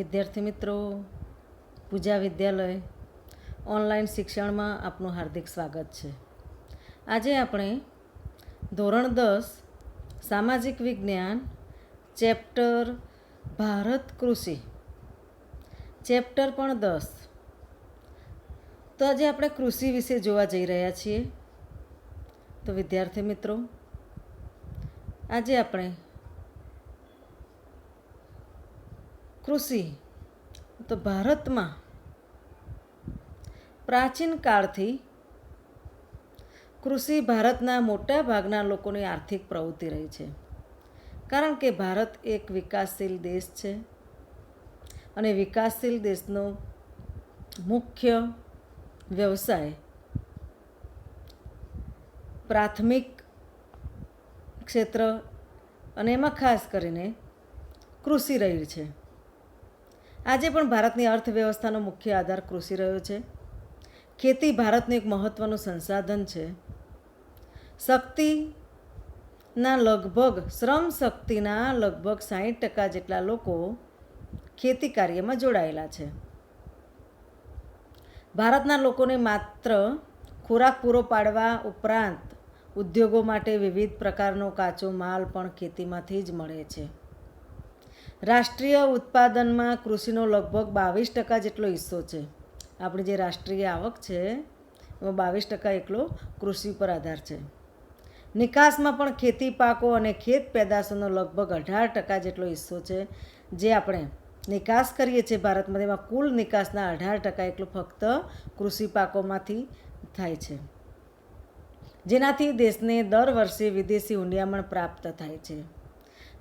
વિદ્યાર્થી મિત્રો, પૂજા વિદ્યાલય ઓનલાઈન શિક્ષણમાં આપનું હાર્દિક સ્વાગત છે. આજે આપણે ધોરણ 10 સામાજિક વિજ્ઞાન ચેપ્ટર ભારત કૃષિ ચેપ્ટર પણ 10. તો આજે આપણે કૃષિ વિશે જોવા જઈ રહ્યા છીએ. તો વિદ્યાર્થી મિત્રો, આજે આપણે કૃષિ તો ભારતમાં પ્રાચીન કાળથી કૃષિ ભારતના મોટા ભાગના લોકોની આર્થિક પ્રવૃત્તિ રહી છે. કારણ કે ભારત એક વિકાસશીલ દેશ છે અને વિકાસશીલ દેશનો મુખ્ય વ્યવસાય પ્રાથમિક ક્ષેત્ર અને એમાં ખાસ કરીને કૃષિ રહી છે. આજે પણ ભારતની અર્થવ્યવસ્થાનો મુખ્ય આધાર કૃષિ રહ્યો છે. ખેતી ભારતનું એક મહત્ત્વનું સંસાધન છે. શ્રમ શક્તિના લગભગ 60% જેટલા લોકો ખેતી કાર્યમાં જોડાયેલા છે. ભારતના લોકોને માત્ર ખોરાક પૂરો પાડવા ઉપરાંત ઉદ્યોગો માટે વિવિધ પ્રકારનો કાચો માલ પણ ખેતીમાંથી જ મળે છે. રાષ્ટ્રીય ઉત્પાદનમાં કૃષિનો લગભગ 22% જેટલો હિસ્સો છે. આપણી જે રાષ્ટ્રીય આવક છે એમાં 22% એકલો કૃષિ પર આધાર છે. નિકાસમાં પણ ખેતી પાકો અને ખેત પેદાશોનો લગભગ 18% જેટલો હિસ્સો છે. જે આપણે નિકાસ કરીએ છીએ ભારતમાં, એમાં કુલ નિકાસના 18% એકલો ફક્ત કૃષિ પાકોમાંથી થાય છે, જેનાથી દેશને દર વર્ષે વિદેશી હુંડિયામણ પ્રાપ્ત થાય છે.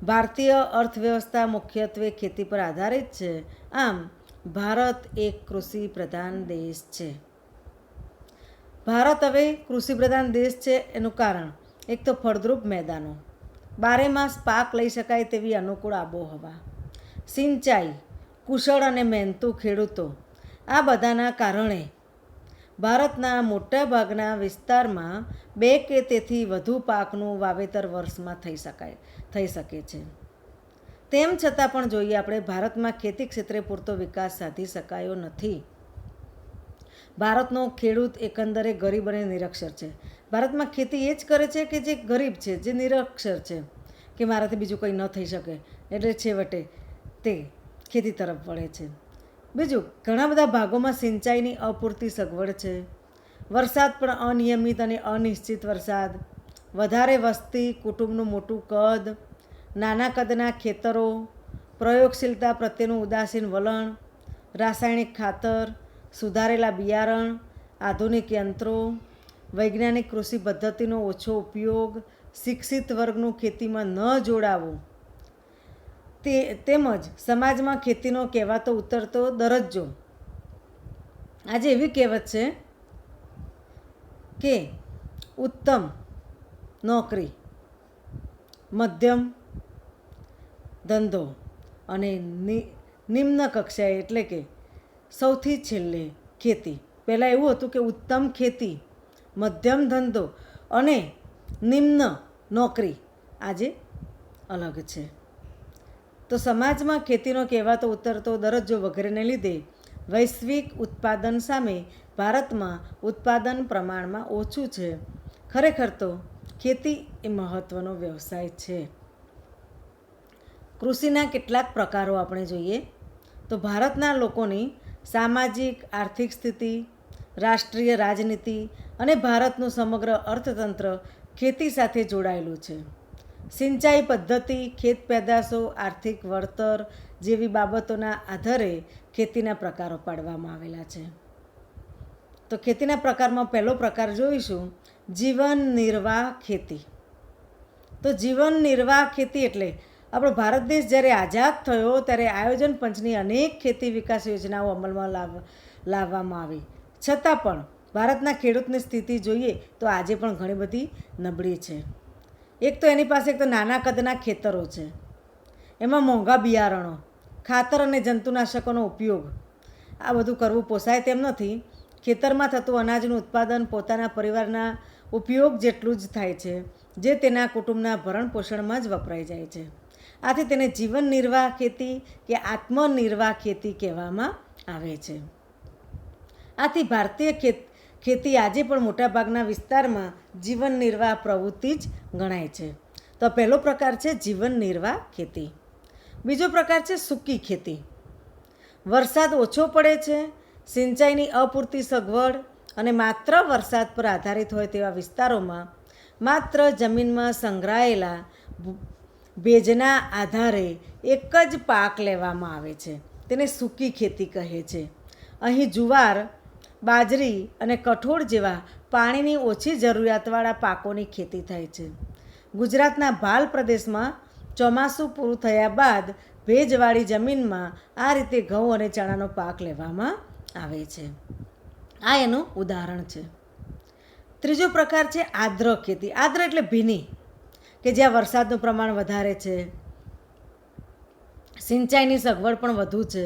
ભારતીય અર્થવ્યવસ્થા મુખ્યત્વે ખેતી પર આધારિત છે. આમ ભારત એક કૃષિ પ્રધાન દેશ છે. ભારત હવે કૃષિ પ્રધાન દેશ છે એનું કારણ એક તો ફળદ્રુપ મેદાનો, 12 માસ પાક લઈ શકાય તેવી અનુકૂળ આબોહવા, સિંચાઈ, કુશળ અને મહેનતુ ખેડૂતો, આ બધાના કારણે ભારતના મોટાભાગના વિસ્તારમાં 2 કે તેથી વધુ પાકનું વાવેતર વર્ષમાં થઈ શકે છે. તેમ છતાં પણ જોઈએ આપણે, ભારતમાં ખેતી ક્ષેત્રે પૂરતો વિકાસ સાધી શકાયો નથી. ભારતનો ખેડૂત એકંદરે ગરીબ અને નિરક્ષર છે. ભારતમાં ખેતી એ જ કરે છે કે જે ગરીબ છે, જે નિરક્ષર છે, કે મારાથી બીજું કંઈ ન થઈ શકે, એટલે છેવટે તે ખેતી તરફ વળે છે. બીજું, ઘણા બધા ભાગોમાં સિંચાઈની અપૂરતી સગવડ છે. વરસાદ પણ અનિયમિત અને અનિશ્ચિત વરસાદ, વધારે વસ્તી, કુટુંબનું મોટું કદ, નાના કદના ખેતરો, પ્રયોગશીલતા પ્રત્યેનું ઉદાસીન વલણ, રાસાયણિક ખાતર, સુધારેલા બિયારણ, આધુનિક યંત્રો, વૈજ્ઞાનિક કૃષિ પદ્ધતિનો ઓછો ઉપયોગ, શિક્ષિત વર્ગનું ખેતીમાં ન જોડાવું, તેમજ સમાજમાં ખેતીનો કહેવાતો ઉતરતો દરજ્જો. આજે એવી કહેવત છે કે ઉત્તમ નોકરી, મધ્યમ ધંધો અને નિમ્ન કક્ષાએ એટલે કે સૌથી છેલ્લે ખેતી. પહેલાં એવું હતું કે ઉત્તમ ખેતી, મધ્યમ ધંધો અને નિમ્ન નોકરી. આજે અલગ છે. તો સમાજમાં ખેતીનો કહેવાતો ઉતરતો દરજ્જો વગેરેને લીધે વૈશ્વિક ઉત્પાદન સામે ભારતમાં ઉત્પાદન પ્રમાણમાં ઓછું છે. ખરેખર તો ખેતી એ મહત્ત્વનો વ્યવસાય છે. કૃષિના કેટલાક પ્રકારો આપણે જોઈએ તો ભારતના લોકોની સામાજિક આર્થિક સ્થિતિ, રાષ્ટ્રીય રાજનીતિ અને ભારતનું સમગ્ર અર્થતંત્ર ખેતી સાથે જોડાયેલું છે. સિંચાઈ પદ્ધતિ, ખેત પેદાશો, આર્થિક વળતર જેવી બાબતોના આધારે ખેતીના પ્રકારો પાડવામાં આવેલા છે. તો ખેતીના પ્રકારમાં પહેલો પ્રકાર જોઈશું, જીવન નિર્વાહ ખેતી. તો જીવન નિર્વાહ ખેતી એટલે આપણો ભારત દેશ જ્યારે આઝાદ થયો ત્યારે આયોજન પંચની અનેક ખેતી વિકાસ યોજનાઓ અમલમાં લાવવામાં આવી. છતાં પણ ભારતના ખેડૂતની સ્થિતિ જોઈએ તો આજે પણ ઘણી બધી નબળી છે. એક તો એની પાસે એક તો નાના કદના ખેતરો છે, એમાં મોંઘા બિયારણો, ખાતર અને જંતુનાશકોનો ઉપયોગ, આ બધું કરવું પોસાય તેમ નથી. ખેતરમાં થતું અનાજનું ઉત્પાદન પોતાના પરિવારના ઉપયોગ જેટલું જ થાય છે. જે તેના કુટુંબના ભરણ પોષણમાં જ વપરાઈ જાય છે. આથી તેને જીવન નિર્વાહ ખેતી કે આત્મનિર્વાહ ખેતી કહેવામાં આવે છે. આથી ભારતીય ખેતી આજે પણ મોટાભાગના વિસ્તારમાં જીવન નિર્વાહ પ્રવૃત્તિ જ ગણાય છે. તો પહેલો પ્રકાર છે જીવન નિર્વાહ ખેતી. બીજો પ્રકાર છે સૂકી ખેતી. વરસાદ ઓછો પડે છે, સિંચાઈની અપૂરતી સગવડ અને માત્ર વરસાદ પર આધારિત હોય તેવા વિસ્તારોમાં માત્ર જમીનમાં સંગ્રહાયેલા ભેજના આધારે એક જ પાક લેવામાં આવે છે. તેને સૂકી ખેતી કહે છે. અહીં જુવાર, બાજરી અને કઠોળ જેવા પાણીની ઓછી જરૂરિયાતવાળા પાકોની ખેતી થાય છે. ગુજરાતના ભાલ પ્રદેશમાં ચોમાસું પૂરું થયા બાદ ભેજવાળી જમીનમાં આ રીતે ઘઉં અને ચણાનો પાક લેવામાં આવે છે. આ એનું ઉદાહરણ છે. ત્રીજો પ્રકાર છે આર્દ્ર ખેતી. આર્દ્ર એટલે ભીની, કે જ્યાં વરસાદનું પ્રમાણ વધારે છે, સિંચાઈની સગવડ પણ વધુ છે,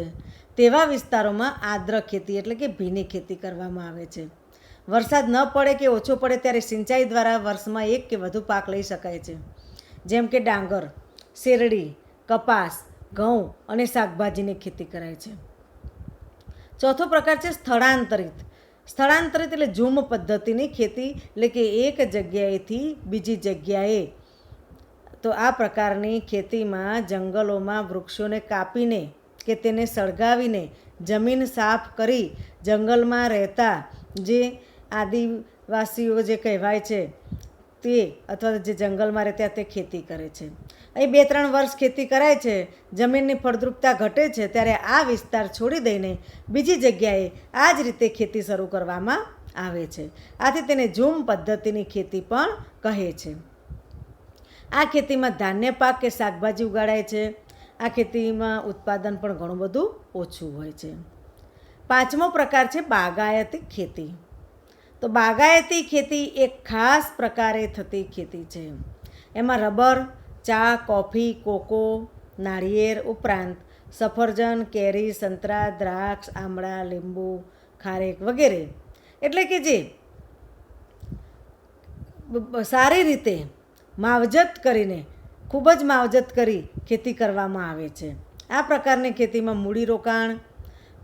તેવા વિસ્તારોમાં આર્દ્ર ખેતી એટલે કે ભીની ખેતી કરવામાં આવે છે. વરસાદ ન પડે કે ઓછો પડે ત્યારે સિંચાઈ દ્વારા વર્ષમાં એક કે વધુ પાક લઈ શકાય છે, જેમ કે ડાંગર, શેરડી, કપાસ, ઘઉં અને શાકભાજીની ખેતી કરાય છે. ચોથો પ્રકાર છે સ્થળાંતરિત. સ્થળાંતરિત એટલે ઝૂમ પદ્ધતિની ખેતી, એટલે કે એક જગ્યાએથી બીજી જગ્યાએ. તો આ પ્રકારની ખેતીમાં જંગલોમાં વૃક્ષોને કાપીને કે તેને સળગાવીને જમીન સાફ કરી જંગલમાં રહેતા જે આદિવાસીઓ જે કહેવાય છે તે, અથવા જે જંગલમાં રહેતા તે ખેતી કરે છે. અહીં 2-3 વર્ષ ખેતી કરાય છે, જમીનની ફળદ્રુપતા ઘટે છે, ત્યારે આ વિસ્તાર છોડી દઈને બીજી જગ્યાએ આ જ રીતે ખેતી શરૂ કરવામાં આવે છે. આથી તેને ઝૂમ પદ્ધતિની ખેતી પણ કહે છે. આ ખેતીમાં ધાન્ય પાક કે શાકભાજી ઉગાડાય છે. આ ખેતીમાં ઉત્પાદન પણ ઘણું બધું ઓછું હોય છે. પાંચમો પ્રકાર છે બાગાયતી ખેતી. તો બાગાયતી ખેતી એક ખાસ પ્રકારે થતી ખેતી છે. એમાં રબર, ચા, કોફી, કોકો, નાળિયેર ઉપરાંત સફરજન, કેરી, સંતરા, દ્રાક્ષ, આમળા, લીંબુ, ખારેક વગેરે, એટલે કે જે સારી રીતે માવજત કરીને, ખૂબ જ માવજત કરી ખેતી કરવામાં આવે છે. આ પ્રકારની ખેતીમાં મૂડીરોકાણ,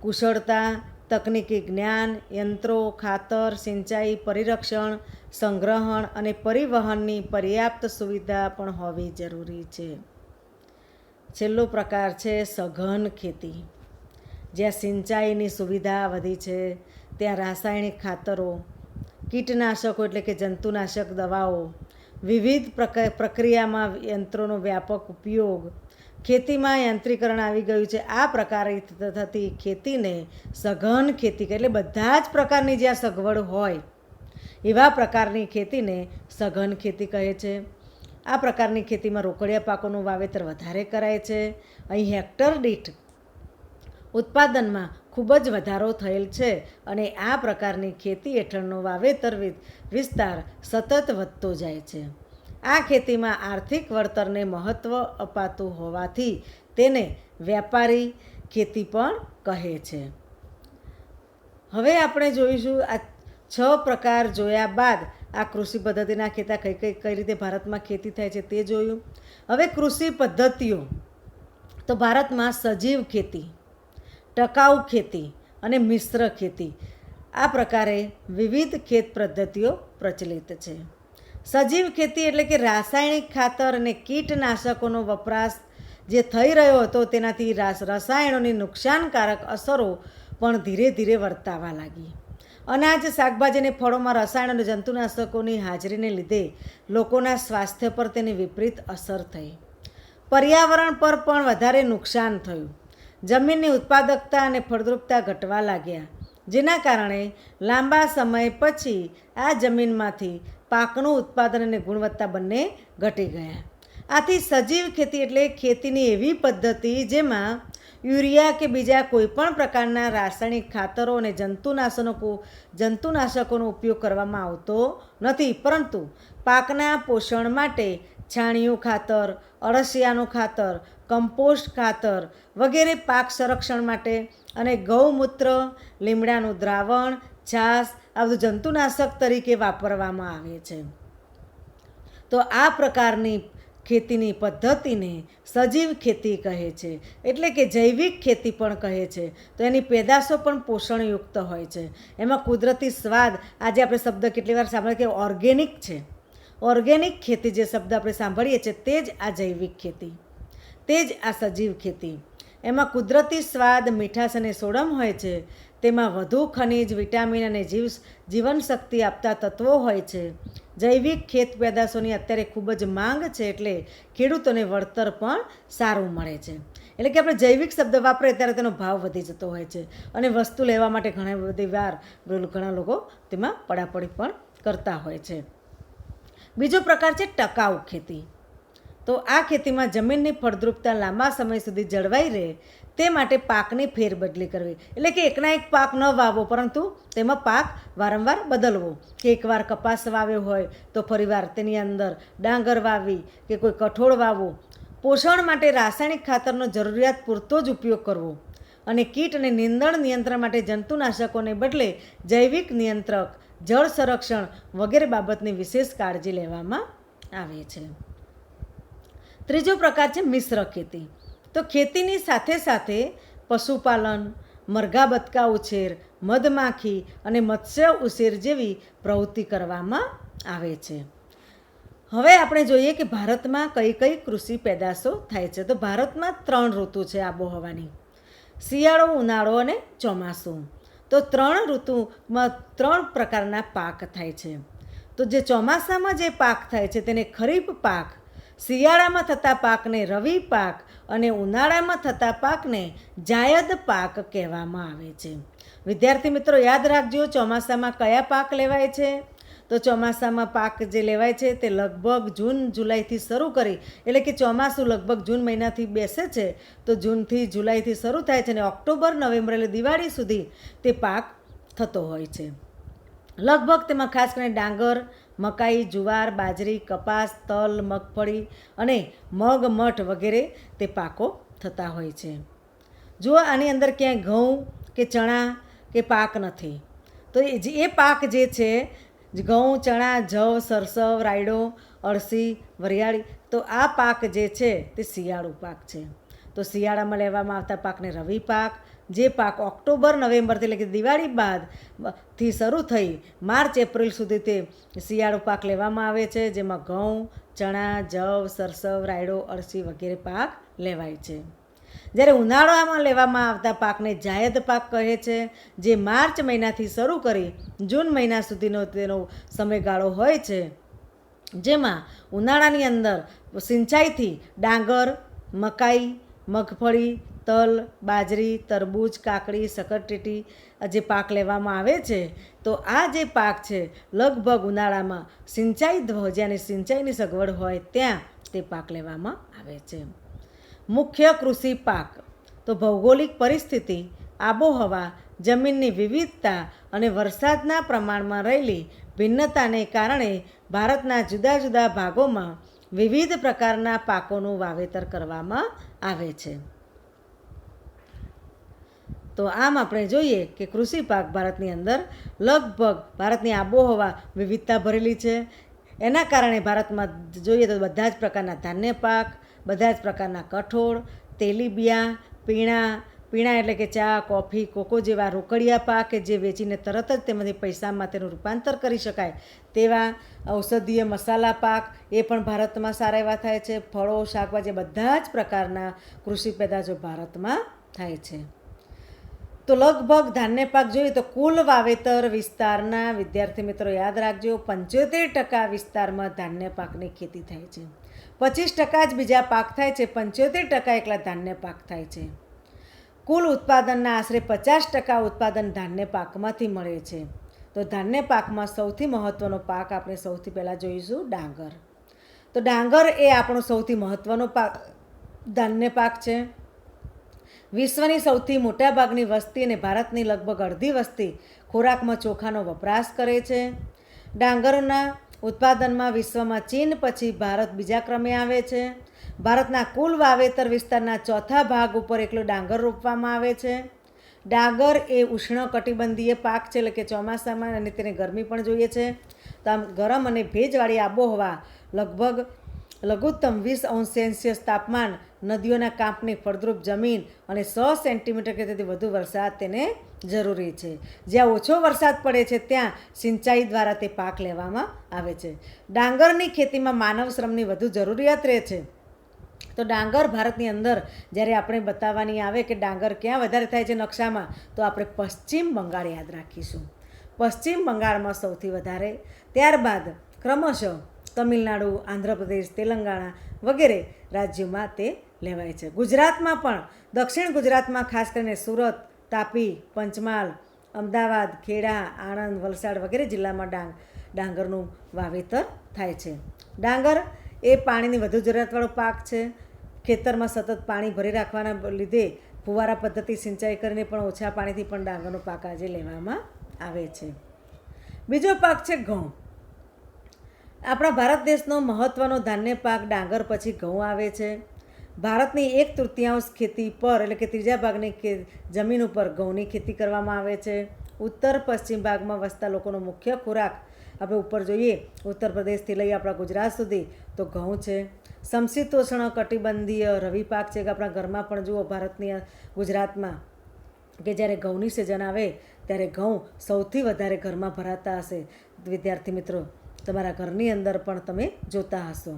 કુશળતા, તકનીકી જ્ઞાન, યંત્રો, ખાતર, સિંચાઈ, પરિરક્ષણ, સંગ્રહણ અને પરિવહનની પર્યાપ્ત સુવિધા પણ હોવી જરૂરી છે. છેલ્લો પ્રકાર છે સઘન ખેતી. જ્યાં સિંચાઈની સુવિધા વધી છે, ત્યાં રાસાયણિક ખાતરો, કીટનાશકો એટલે કે જંતુનાશક દવાઓ, વિવિધ પ્રક્રિયામાં યંત્રોનો વ્યાપક ઉપયોગ, ખેતીમાં યંત્રીકરણ આવી ગયું છે. આ પ્રકારે થતી ખેતીને સઘન ખેતી કહે. એટલે બધા જ પ્રકારની જ્યાં સગવડ હોય એવા પ્રકારની ખેતીને સઘન ખેતી કહે છે. આ પ્રકારની ખેતીમાં રોકડિયા પાકોનું વાવેતર વધારે કરાય છે. અહીં હેક્ટર દીઠ ઉત્પાદનમાં ખૂબ જ વધારો થયેલ છે અને આ પ્રકારની ખેતી હેઠળનો વાવેતર વિસ્તાર સતત વધતો જાય છે. આ ખેતીમાં આર્થિક વળતરને મહત્ત્વ અપાતું હોવાથી તેને વ્યાપારી ખેતી પણ કહે છે. હવે આપણે જોઈશું આ 6 પ્રકાર જોયા બાદ આ કૃષિ પદ્ધતિના ખેતા કઈ રીતે ભારતમાં ખેતી થાય છે તે જોયું. હવે કૃષિ પદ્ધતિઓ. તો ભારતમાં સજીવ ખેતી, ટકાઉ ખેતી અને મિશ્ર ખેતી, આ પ્રકારે વિવિધ ખેત પદ્ધતિઓ પ્રચલિત છે. સજીવ ખેતી એટલે કે રાસાયણિક ખાતર અને કીટનાશકોનો વપરાશ જે થઈ રહ્યો હતો તેનાથી રસાયણોની નુકસાનકારક અસરો પણ ધીરે ધીરે વર્તાવા લાગી. અનાજ, શાકભાજી અને ફળોમાં રસાયણ અને જંતુનાશકોની હાજરીને લીધે લોકોના સ્વાસ્થ્ય પર તેની વિપરીત અસર થઈ. પર્યાવરણ પર પણ વધારે નુકસાન થયું. જમીનની ઉત્પાદકતા અને ફળદ્રુપતા ઘટવા લાગ્યા, જેના કારણે લાંબા સમય પછી આ જમીનમાંથી પાકનું ઉત્પાદન અને ગુણવત્તા બંને ઘટી ગયા. આથી સજીવ ખેતી એટલે ખેતીની એવી પદ્ધતિ જેમાં યુરિયા કે બીજા કોઈપણ પ્રકારના રાસાયણિક ખાતરો અને જંતુનાશકોનો ઉપયોગ કરવામાં આવતો નથી, પરંતુ પાકના પોષણ માટે છાણિયું ખાતર, અળસિયાનું ખાતર, કમ્પોસ્ટ ખાતર વગેરે, પાક સંરક્ષણ માટે અને ગૌમૂત્ર, લીમડાનું દ્રાવણ, છાશ આ બધું જંતુનાશક તરીકે વાપરવામાં આવે છે. તો આ પ્રકારની ખેતીની પદ્ધતિને સજીવ ખેતી કહે છે, એટલે કે જૈવિક ખેતી પણ કહે છે. તો એની પેદાશો પણ પોષણયુક્ત હોય છે. એમાં કુદરતી સ્વાદ, આજે આપણે શબ્દ કેટલી વાર સાંભળીએ કે ઓર્ગેનિક છે. ઓર્ગેનિક ખેતી જે શબ્દ આપણે સાંભળીએ છીએ તે જ આ જૈવિક ખેતી, તે જ આ સજીવ ખેતી. એમાં કુદરતી સ્વાદ, મીઠાશ અને સોડમ હોય છે. તેમાં વધુ ખનિજ, વિટામિન અને જીવનશક્તિ આપતા તત્વો હોય છે. જૈવિક ખેત પેદાશોની અત્યારે ખૂબ જ માંગ છે, એટલે ખેડૂતોને વળતર પણ સારું મળે છે. એટલે કે આપણે જૈવિક શબ્દ વાપરીએ ત્યારે તેનો ભાવ વધી જતો હોય છે અને વસ્તુ લેવા માટે ઘણી બધી વાર ઘણા લોકો તેમાં પડાપડી પણ કરતા હોય છે. બીજો પ્રકાર છે ટકાઉ ખેતી. તો આ ખેતીમાં જમીનની ફળદ્રુપતા લાંબા સમય સુધી જળવાઈ રહે તે માટે પાકની ફેરબદલી કરવી. એટલે કે એકના એક પાક ન વાવવો, પરંતુ તેમાં પાક વારંવાર બદલવો. કે એકવાર કપાસ વાવ્યો હોય તો ફરીવાર તેની અંદર ડાંગર વાવવી કે કોઈ કઠોળ વાવવું. પોષણ માટે રાસાયણિક ખાતરનો જરૂરિયાત પૂરતો જ ઉપયોગ કરવો અને કીટ અને નીંદણ નિયંત્રણ માટે જંતુનાશકોને બદલે જૈવિક નિયંત્રક, જળ સંરક્ષણ વગેરે બાબતની વિશેષ કાળજી લેવામાં આવે છે. ત્રીજો પ્રકાર છે મિશ્ર ખેતી. તો ખેતીની સાથે સાથે પશુપાલન, મરઘા બતકા ઉછેર, મધમાખી અને મત્સ્ય ઉછેર જેવી પ્રવૃત્તિ કરવામાં આવે છે. હવે આપણે જોઈએ કે ભારતમાં કઈ કઈ કૃષિ પેદાશો થાય છે. તો ભારતમાં 3 ઋતુ છે આબોહવાની: શિયાળો, ઉનાળો અને ચોમાસું. તો 3 ઋતુમાં 3 પ્રકારના પાક થાય છે. તો જે ચોમાસામાં જે પાક થાય છે તેને ખરીફ પાક, શિયાળામાં થતા પાકને રવિ પાક અને ઉનાળામાં થતા પાકને જાયદ પાક કહેવામાં આવે છે. વિદ્યાર્થી મિત્રો યાદ રાખજો, ચોમાસામાં કયા પાક લેવાય છે. તો ચોમાસામાં પાક જે લેવાય છે તે લગભગ જૂન જુલાઈથી શરૂ કરી, એટલે કે ચોમાસું લગભગ જૂન મહિનાથી બેસે છે, તો જૂનથી જુલાઈથી શરૂ થાય છે અને ઓક્ટોબર, નવેમ્બર એટલે દિવાળી સુધી તે પાક થતો હોય છે. લગભગ તેમાં ખાસ કરીને ડાંગર, મકાઈ, જુવાર, બાજરી, કપાસ, તલ, મગફળી અને મગ, મઠ વગેરે તે પાકો થતા હોય છે. જુઓ, આની અંદર ક્યાંય ઘઉં કે ચણા કે પાક નથી. તો એ પાક જે છે, ઘઉં, ચણા, જવ, સરસવ, રાયડો, અળસી, વરિયાળી, તો આ પાક જે છે તે શિયાળુ પાક છે. તો શિયાળામાં લેવામાં આવતા પાકને રવિ પાક, જે પાક ઓક્ટોબર, નવેમ્બરથી એટલે કે દિવાળી બાદથી શરૂ થઈ માર્ચ, એપ્રિલ સુધી તે શિયાળુ પાક લેવામાં આવે છે, જેમાં ઘઉં, ચણા, જવ, સરસવ, રાયડો, અળસી વગેરે પાક લેવાય છે. જ્યારે ઉનાળામાં લેવામાં આવતા પાકને જાયદ પાક કહે છે, જે માર્ચ મહિનાથી શરૂ કરી જૂન મહિના સુધીનો તેનો સમયગાળો હોય છે, જેમાં ઉનાળાની અંદર સિંચાઈથી ડાંગર, મકાઈ, મગફળી, તલ, બાજરી, તરબૂચ, કાકડી, શક્કરટેટી જે પાક લેવામાં આવે છે. તો આ જે પાક છે લગભગ ઉનાળામાં સિંચાઈ જ્યાં સિંચાઈની સગવડ હોય ત્યાં તે પાક લેવામાં આવે છે. મુખ્ય કૃષિ પાક. તો ભૌગોલિક પરિસ્થિતિ, આબોહવા, જમીનની વિવિધતા અને વરસાદના પ્રમાણમાં રહેલી ભિન્નતાને કારણે ભારતના જુદા જુદા ભાગોમાં વિવિધ પ્રકારના પાકોનું વાવેતર કરવામાં આવે છે. તો આમ આપણે જોઈએ કે કૃષિ પાક ભારતની અંદર લગભગ ભારતની આબોહવા વિવિધતા ભરેલી છે. એના કારણે ભારતમાં જોઈએ તો બધા જ પ્રકારના ધાન્ય પાક, બધા જ પ્રકારના કઠોળ, તેલીબિયાં, પીણા એટલે કે ચા, કોફી, કોકો જેવા રોકડિયા પાક કે જે વેચીને તરત જ તેમાંથી પૈસામાં તેનું રૂપાંતર કરી શકાય તેવા ઔષધીય મસાલા પાક એ પણ ભારતમાં સારા એવા થાય છે. ફળો, શાકભાજી બધા જ પ્રકારના કૃષિ પેદાશો ભારતમાં થાય છે. તો લગભગ ધાન્ય પાક જોઈએ તો કુલ વાવેતર વિસ્તારના, વિદ્યાર્થી મિત્રો યાદ રાખજો, 75% વિસ્તારમાં ધાન્ય પાકની ખેતી થાય છે. 25% જ બીજા પાક થાય છે, 75% એકલા ધાન્ય પાક થાય છે. કુલ ઉત્પાદનના આશરે 50% ઉત્પાદન ધાન્ય પાકમાંથી મળે છે. તો ધાન્ય પાકમાં સૌથી મહત્ત્વનો પાક આપણે સૌથી પહેલાં જોઈશું ડાંગર. તો ડાંગર એ આપણો સૌથી મહત્ત્વનો પાક ધાન્ય પાક છે. વિશ્વની સૌથી મોટાભાગની વસ્તી અને ભારતની લગભગ અડધી વસ્તી ખોરાકમાં ચોખાનો વપરાશ કરે છે. ડાંગરના ઉત્પાદનમાં વિશ્વમાં ચીન પછી ભારત બીજા ક્રમે આવે છે. ભારતના કુલ વાવેતર વિસ્તારના ચોથા ભાગ ઉપર એકલો ડાંગર રોપવામાં આવે છે. ડાંગર એ ઉષ્ણકટિબંધીય પાક છે, એટલે કે ચોમાસામાં અને તેને ગરમી પણ જોઈએ છે. તો આમ ગરમ અને ભેજવાળી આબોહવા લગભગ લઘુત્તમ 20°C તાપમાન, નદીઓના કાંપની ફળદ્રુપ જમીન અને 100 સેન્ટીમીટર કે તેથી વધુ વરસાદ તેને જરૂરી છે. જ્યાં ઓછો વરસાદ પડે છે ત્યાં સિંચાઈ દ્વારા તે પાક લેવામાં આવે છે. ડાંગરની ખેતીમાં માનવ શ્રમની વધુ જરૂરિયાત રહે છે. તો ડાંગર ભારતની અંદર જ્યારે આપણે બતાવવાની આવે કે ડાંગર ક્યાં વધારે થાય છે નકશામાં, તો આપણે પશ્ચિમ બંગાળ યાદ રાખીશું. પશ્ચિમ બંગાળમાં સૌથી વધારે, ત્યારબાદ ક્રમશઃ તમિલનાડુ, આંધ્રપ્રદેશ, તેલંગાણા વગેરે રાજ્યોમાં તે લેવાય છે. ગુજરાતમાં પણ દક્ષિણ ગુજરાતમાં ખાસ કરીને સુરત, તાપી, પંચમહાલ, અમદાવાદ, ખેડા, આણંદ, વલસાડ વગેરે જિલ્લામાં ડાંગરનું વાવેતર થાય છે. ડાંગર એ પાણીની વધુ જરૂરિયાતવાળો પાક છે. ખેતરમાં સતત પાણી ભરી રાખવાના લીધે ફુવારા પદ્ધતિ સિંચાઈ કરીને પણ ઓછા પાણીથી પણ ડાંગરનો પાક આજે લેવામાં આવે છે. બીજો પાક છે ઘઉં. આપણા ભારત દેશનો મહત્ત્વનો ધાન્ય પાક ડાંગર પછી ઘઉં આવે છે. ભારતની 1/3 ખેતી પર એટલે કે ત્રીજા ભાગની જમીન ઉપર ઘઉંની ખેતી કરવામાં આવે છે. ઉત્તર પશ્ચિમ ભાગમાં વસતા લોકોનો મુખ્ય ખોરાક આપણે ઉપર જોઈએ ઉત્તર પ્રદેશથી લઈ આપણા ગુજરાત સુધી તો ઘઉં છે. સમશીતોષ્ણ કટિબંધીય રવિ પાક છે કે આપણા ઘરમાં પણ જુઓ ભારતની ગુજરાતમાં કે જ્યારે ઘઉંની સિઝન આવે ત્યારે ઘઉં સૌથી વધારે ઘરમાં ભરાતા હશે. વિદ્યાર્થી મિત્રો, તમારા ઘરની અંદર પણ તમે જોતા હશો.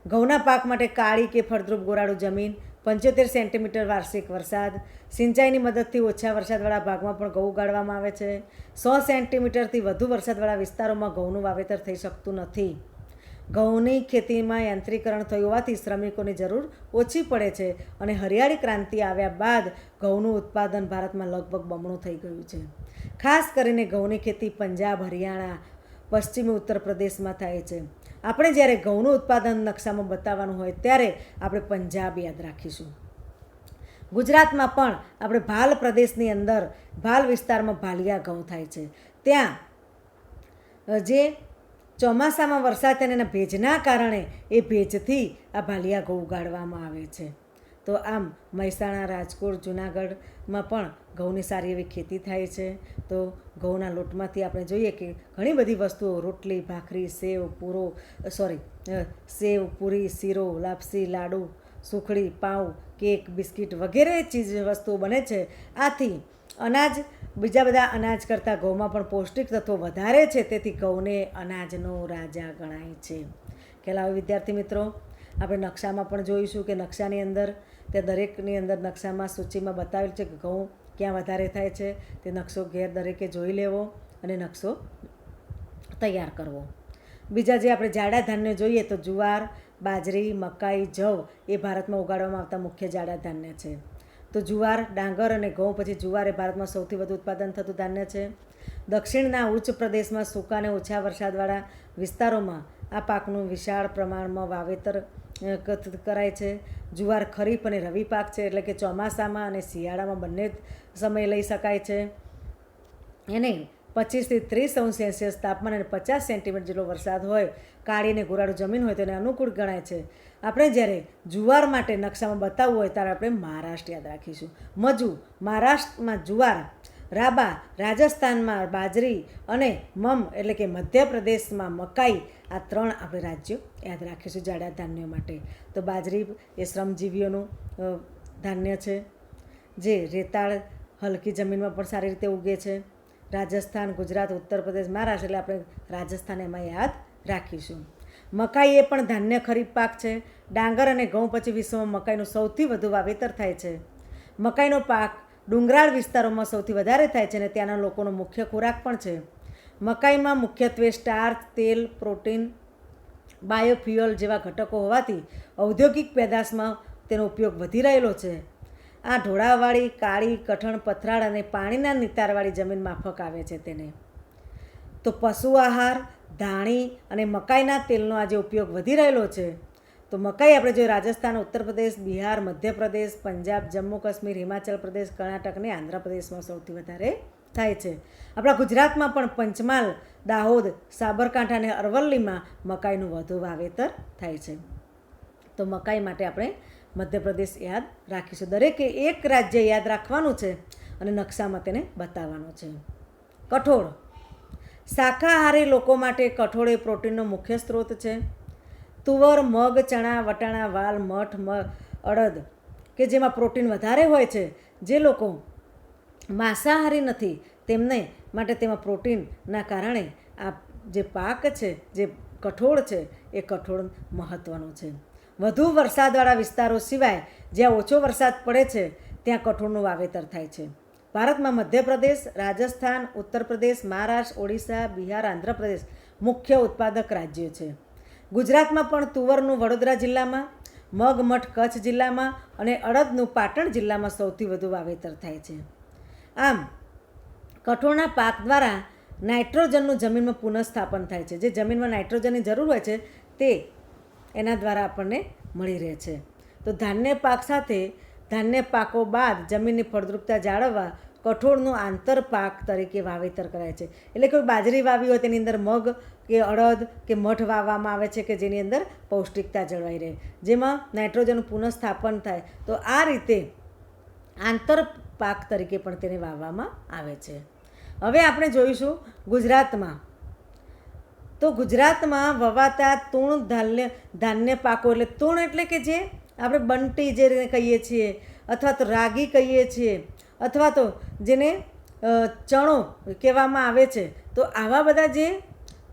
ઘઉંના પાક માટે કાળી કે ફળદ્રુપ ગોરાળું જમીન, 75 સેન્ટીમીટર વાર્ષિક વરસાદ, સિંચાઈની મદદથી ઓછા વરસાદવાળા ભાગમાં પણ ઘઉં ઉગાડવામાં આવે છે. 100 સેન્ટીમીટરથી વધુ વરસાદવાળા વિસ્તારોમાં ઘઉંનું વાવેતર થઈ શકતું નથી. ઘઉંની ખેતીમાં યાંત્રિકરણ થયું હોવાથી શ્રમિકોની જરૂર ઓછી પડે છે અને હરિયાળી ક્રાંતિ આવ્યા બાદ ઘઉંનું ઉત્પાદન ભારતમાં લગભગ બમણું થઈ ગયું છે. ખાસ કરીને ઘઉંની ખેતી પંજાબ, હરિયાણા, પશ્ચિમી ઉત્તર પ્રદેશમાં થાય છે. આપણે જ્યારે ઘઉંનું ઉત્પાદન નકશામાં બતાવવાનું હોય ત્યારે આપણે પંજાબ યાદ રાખીશું. ગુજરાતમાં પણ આપણે ભાલ પ્રદેશની અંદર ભાલ વિસ્તારમાં ભાલિયા ઘઉં થાય છે. ત્યાં જે ચોમાસામાં વરસાદ થાય એના ભેજના કારણે એ ભેજથી આ ભાલિયા ઘઉં ઉગાડવામાં આવે છે. તો આમ મહેસાણા, રાજકોટ, જૂનાગઢમાં પણ ઘઉંની સારી એવી ખેતી થાય છે. તો ઘઉંના લોટમાંથી આપણે જોઈએ કે ઘણી બધી વસ્તુઓ, રોટલી, ભાખરી, સેવ, પૂરી, શીરો, લાપસી, લાડુ, સુખડી, પાઉં, કેક, બિસ્કિટ વગેરે ચીજ વસ્તુઓ બને છે. આથી અનાજ બીજા બધા અનાજ કરતાં ઘઉંમાં પણ પૌષ્ટિક તત્વો વધારે છે. તેથી ઘઉંને અનાજનો રાજા ગણાય છે. ખ્યાલ આવે વિદ્યાર્થી મિત્રો? આપણે નકશામાં પણ જોઈશું કે નકશાની અંદર તે દરેકની અંદર નકશામાં સૂચિમાં બતાવેલ છે કે ઘઉં ક્યાં વધારે થાય છે. તે નકશો ઘેર દરેકે જોઈ લેવો અને નકશો તૈયાર કરવો. બીજા જે આપણે જાડા ધાન્ય જોઈએ તો જુવાર, બાજરી, મકાઈ, જવ એ ભારતમાં ઉગાડવામાં આવતા મુખ્ય જાડા ધાન્ય છે. તો જુવાર, ડાંગર અને ઘઉં પછી જુવાર એ ભારતમાં સૌથી વધુ ઉત્પાદન થતું ધાન્ય છે. દક્ષિણના ઉચ્ચ પ્રદેશમાં સૂકા અને ઓછા વરસાદવાળા વિસ્તારોમાં આ પાકનું વિશાળ પ્રમાણમાં વાવેતર કરાય છે. જુવાર ખરીફ અને રવિ પાક છે, એટલે કે ચોમાસામાં અને શિયાળામાં બંને સમય લઈ શકાય છે. એને 25 થી 30°C તાપમાન અને 50 સેન્ટીમીટર જેટલો વરસાદ હોય, કાળી અને ગોરાળું જમીન હોય તો એને અનુકૂળ ગણાય છે. આપણે જ્યારે જુવાર માટે નકશામાં બતાવવું હોય ત્યારે આપણે મહારાષ્ટ્ર યાદ રાખીશું. મહારાષ્ટ્રમાં જુવાર, રાબા, રાજસ્થાનમાં બાજરી અને એટલે કે મધ્યપ્રદેશમાં મકાઈ, આ 3 આપણે રાજ્યો યાદ રાખીશું જાડા ધાન્યો માટે. તો બાજરી એ શ્રમજીવીઓનું ધાન્ય છે જે રેતાળ હલકી જમીનમાં પણ સારી રીતે ઉગે છે. રાજસ્થાન, ગુજરાત, ઉત્તર પ્રદેશ, મહારાષ્ટ્ર એટલે આપણે રાજસ્થાન એમાં યાદ રાખીશું. મકાઈ એ પણ ધાન્ય ખરીફ પાક છે. ડાંગર અને ઘઉં પછી વિશ્વમાં મકાઈનું સૌથી વધુ વાવેતર થાય છે. મકાઈનો પાક ડુંગરાળ વિસ્તારોમાં સૌથી વધારે થાય છે અને ત્યાંના લોકોનો મુખ્ય ખોરાક પણ છે. મકાઈમાં મુખ્યત્વે સ્ટાર્ચ, તેલ, પ્રોટીન, બાયોફ્યુઅલ જેવા ઘટકો હોવાથી ઔદ્યોગિક પેદાશમાં તેનો ઉપયોગ વધી રહેલો છે. આ ઢોળાવવાળી, કાળી, કઠણ, પથરાળ અને પાણીના નિતારવાળી જમીન માફક આવે છે તેને. તો પશુ આહાર, ધાણી અને મકાઈના તેલનો આજે ઉપયોગ વધી રહેલો છે. તો મકાઈ આપણે જોઈએ રાજસ્થાન, ઉત્તર પ્રદેશ, બિહાર, મધ્યપ્રદેશ, પંજાબ, જમ્મુ કાશ્મીર, હિમાચલ પ્રદેશ, કર્ણાટક અને આંધ્રપ્રદેશમાં સૌથી વધારે થાય છે. આપણા ગુજરાતમાં પણ પંચમહાલ, દાહોદ, સાબરકાંઠા અને અરવલ્લીમાં મકાઈનું વધુ વાવેતર થાય છે. તો મકાઈ માટે આપણે મધ્યપ્રદેશ યાદ રાખીશું. દરેકે એક રાજ્ય યાદ રાખવાનું છે અને નકશામાં તેને બતાવવાનું છે. કઠોળ. શાકાહારી લોકો માટે કઠોળ એ પ્રોટીનનો મુખ્ય સ્ત્રોત છે. તુવર, મગ, ચણા, વટાણા, વાલ, મઠ, અડદ કે જેમાં પ્રોટીન વધારે હોય છે. જે લોકો માંસાહારી નથી તેમને માટે તેમાં પ્રોટીનના કારણે આ જે પાક છે, જે કઠોળ છે, એ કઠોળ મહત્ત્વનું છે. વધુ વરસાદવાળા વિસ્તારો સિવાય જ્યાં ઓછો વરસાદ પડે છે ત્યાં કઠોળનું વાવેતર થાય છે. ભારતમાં મધ્યપ્રદેશ, રાજસ્થાન, ઉત્તર પ્રદેશ, મહારાષ્ટ્ર, ઓડિશા, બિહાર, આંધ્રપ્રદેશ મુખ્ય ઉત્પાદક રાજ્યો છે. ગુજરાતમાં પણ તુવરનું વડોદરા જિલ્લામાં, મગ, મઠ કચ્છ જિલ્લામાં અને અડદનું પાટણ જિલ્લામાં સૌથી વધુ વાવેતર થાય છે. આમ કઠોળના પાક દ્વારા નાઇટ્રોજનનું જમીનમાં પુનઃસ્થાપન થાય છે. જે જમીનમાં નાઇટ્રોજનની જરૂર હોય છે તે એના દ્વારા આપણને મળી રહે છે. તો ધાન્ય પાક સાથે ધાન્ય પાકો બાદ જમીનની ફળદ્રુપતા જાળવવા કઠોળનું આંતરપાક તરીકે વાવેતર કરાય છે. એટલે કોઈ બાજરી વાવી હોય તેની અંદર મગ કે અડદ કે મઠ વાવવામાં આવે છે કે જેની અંદર પૌષ્ટિકતા જળવાઈ રહે, જેમાં નાઇટ્રોજનનું પુનઃસ્થાપન થાય. તો આ રીતે આંતરપાક તરીકે પણ તેને વાવવામાં આવે છે. હવે આપણે જોઈશું ગુજરાતમાં. તો ગુજરાતમાં વવાતા તુણ ધાન્ય પાકો, એટલે તુણ એટલે કે જે આપણે બંટી જે કહીએ છીએ અથવા તો રાગી કહીએ છીએ અથવા તો જેને ચણો કહેવામાં આવે છે. તો આવા બધા જે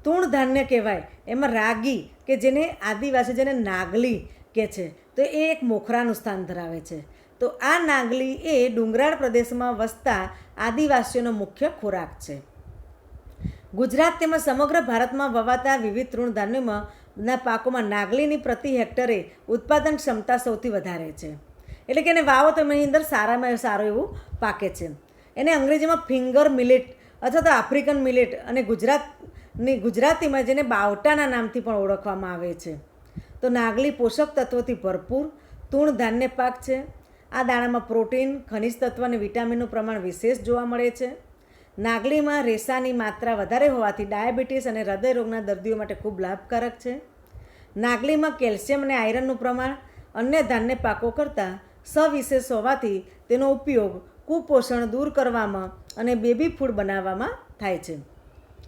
તુણ ધાન્ય કહેવાય એમાં રાગી કે જેને આદિવાસી જેને નાગલી કહે છે, તો એ એક મોખરાનું સ્થાન ધરાવે છે. તો આ નાગલી એ ડુંગરાળ પ્રદેશમાં વસતા આદિવાસીઓનો મુખ્ય ખોરાક છે. ગુજરાત તેમજ સમગ્ર ભારતમાં વવાતા વિવિધ તૃણધાન્યોના પાકોમાં નાગલીની પ્રતિ હેક્ટરે ઉત્પાદન ક્ષમતા સૌથી વધારે છે. એટલે કે એને વાવો તો એની અંદર સારામાં સારું એવું પાકે છે. એને અંગ્રેજીમાં ફિંગર મિલેટ અથવા તો આફ્રિકન મિલેટ અને ગુજરાતીમાં જેને બાવટાના નામથી પણ ઓળખવામાં આવે છે. તો નાગલી પોષક તત્વોથી ભરપૂર તૃણ ધાન્ય પાક છે. આ દાણામાં પ્રોટીન, ખનિજ તત્વ અને વિટામિનનું પ્રમાણ વિશેષ જોવા મળે છે. નાગલીમાં રેસાની માત્રા વધારે હોવાથી ડાયાબિટીસ અને હૃદયરોગના દર્દીઓ માટે ખૂબ લાભકારક છે. નાગલીમાં કેલ્શિયમ અને આયરનનું પ્રમાણ અન્ય ધાન્ય પાકો કરતાં સવિશેષ હોવાથી તેનો ઉપયોગ કુપોષણ દૂર કરવામાં અને બેબી ફૂડ બનાવવામાં થાય છે.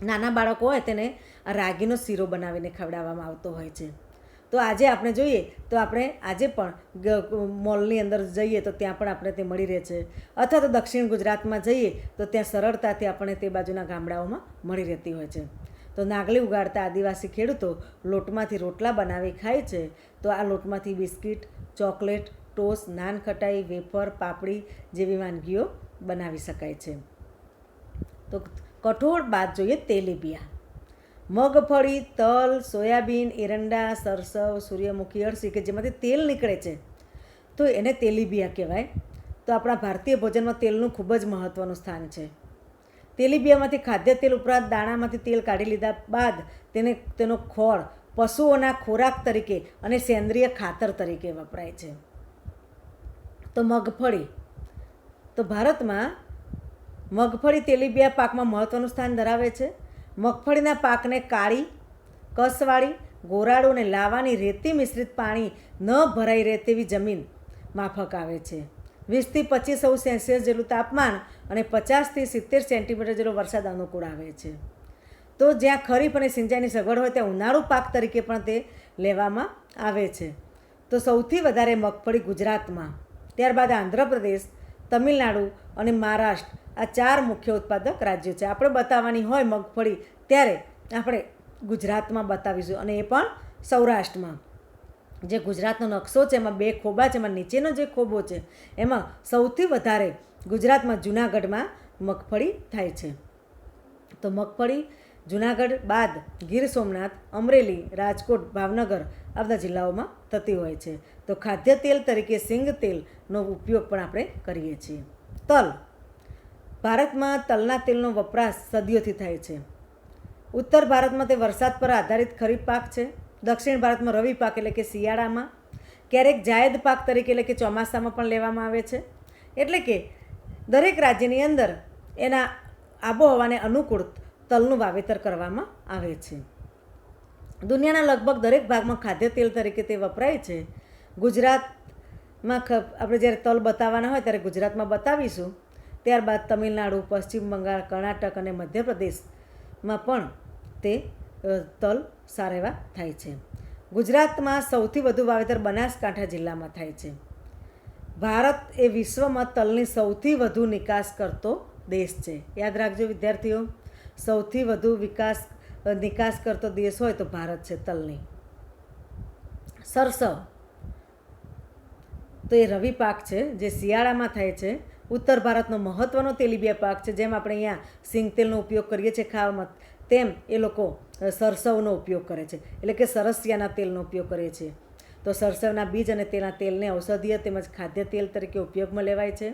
નાના બાળકો હોય તેને આ રાગીનો શીરો બનાવીને ખવડાવવામાં આવતો હોય છે. તો આજે આપણે જોઈએ તો આપણે આજે પણ મોલની અંદર જઈએ તો ત્યાં પણ આપણે તે મળી રહે છે, અથવા તો દક્ષિણ ગુજરાતમાં જઈએ તો ત્યાં સરળતાથી આપણે તે બાજુના ગામડાઓમાં મળી રહેતી હોય છે. તો નાગલી ઉગાડતા આદિવાસી ખેડૂતો લોટમાંથી રોટલા બનાવી ખાય છે. તો આ લોટમાંથી biscuit, chocolate, toast, nankhatai, wafer, પાપડી જેવી વાનગીઓ બનાવી શકાય છે. તો કઠોળ બાદ જોઈએ તેલીબિયા. મગફળી, તલ, સોયાબીન, એરંડા, સરસવ, સૂર્યમુખી, અળસી કે જેમાંથી તેલ નીકળે છે તો એને તેલીબિયા કહેવાય. તો આપણા ભારતીય ભોજનમાં તેલનું ખૂબ જ મહત્ત્વનું સ્થાન છે. તેલીબિયામાંથી ખાદ્ય તેલ ઉપરાંત દાણામાંથી તેલ કાઢી લીધા બાદ તેનો ખોળ પશુઓના ખોરાક તરીકે અને સેન્દ્રિય ખાતર તરીકે વપરાય છે. તો મગફળી, તો ભારતમાં મગફળી તેલીબિયા પાકમાં મહત્ત્વનું સ્થાન ધરાવે છે. મગફળીના પાકને કાળી, કસવાળી, ગોરાળું અને લાવાની રેતી મિશ્રિત પાણી ન ભરાઈ રહે તેવી જમીન માફક આવે છે. 20 થી 25° જેટલું તાપમાન અને 50 થી 70 સેન્ટીમીટર જેટલો વરસાદ અનુકૂળ આવે છે. તો જ્યાં ખરીફ અને સિંચાઈની સગવડ હોય ત્યાં ઉનાળુ પાક તરીકે પણ તે લેવામાં આવે છે. તો સૌથી વધારે મગફળી ગુજરાતમાં, ત્યારબાદ આંધ્રપ્રદેશ, તમિલનાડુ અને મહારાષ્ટ્ર આ 4 મુખ્ય ઉત્પાદક રાજ્યો છે. આપણે બતાવવાની હોય મગફળી ત્યારે આપણે ગુજરાતમાં બતાવીશું, અને એ પણ સૌરાષ્ટ્રમાં. જે ગુજરાતનો નકશો છે એમાં 2 ખોબા છે, એમાં નીચેનો જે ખોબો છે એમાં સૌથી વધારે ગુજરાતમાં જૂનાગઢમાં મગફળી થાય છે. તો મગફળી જૂનાગઢ બાદ ગીર સોમનાથ, અમરેલી, રાજકોટ, ભાવનગર આ બધા જિલ્લાઓમાં થતી હોય છે. તો ખાદ્ય તેલ તરીકે સિંગ તેલનો ઉપયોગ પણ આપણે કરીએ છીએ. તલ, ભારતમાં તલના તેલનો વપરાશ સદીઓથી થાય છે. ઉત્તર ભારતમાં તે વરસાદ પર આધારિત ખરીફ પાક છે. દક્ષિણ ભારતમાં રવિ પાક એટલે કે શિયાળામાં, ક્યારેક જાયદ પાક તરીકે એટલે કે ચોમાસામાં પણ લેવામાં આવે છે. એટલે કે દરેક રાજ્યની અંદર એના આબોહવાને અનુકૂળ તલનું વાવેતર કરવામાં આવે છે. દુનિયાના લગભગ દરેક ભાગમાં ખાદ્ય તેલ તરીકે તે વપરાય છે. ગુજરાતમાં આપણે જ્યારે તલ બતાવવાના હોય ત્યારે ગુજરાતમાં બતાવીશું. ત્યારબાદ તમિલનાડુ, પશ્ચિમ બંગાળ, કર્ણાટક અને મધ્યપ્રદેશમાં પણ તે તલ સારા એવા થાય છે. ગુજરાતમાં સૌથી વધુ વાવેતર બનાસકાંઠા જિલ્લામાં થાય છે. ભારત એ વિશ્વમાં તલની સૌથી વધુ નિકાસ કરતો દેશ છે. યાદ રાખજો વિદ્યાર્થીઓ, સૌથી વધુ નિકાસ કરતો દેશ હોય તો ભારત છે તલની. સરસવ તો એ રવિ પાક છે જે શિયાળામાં થાય છે. ઉત્તર ભારતનો મહત્ત્વનો તેલીબિયા પાક છે. જેમ આપણે અહીંયા સિંગ તેલનો ઉપયોગ કરીએ છીએ ખાવામાં, તેમ એ લોકો સરસવનો ઉપયોગ કરે છે, એટલે કે સરસિયાના તેલનો ઉપયોગ કરે છે. તો સરસવના બીજ અને તેના તેલને ઔષધીય તેમજ ખાદ્ય તેલ તરીકે ઉપયોગમાં લેવાય છે.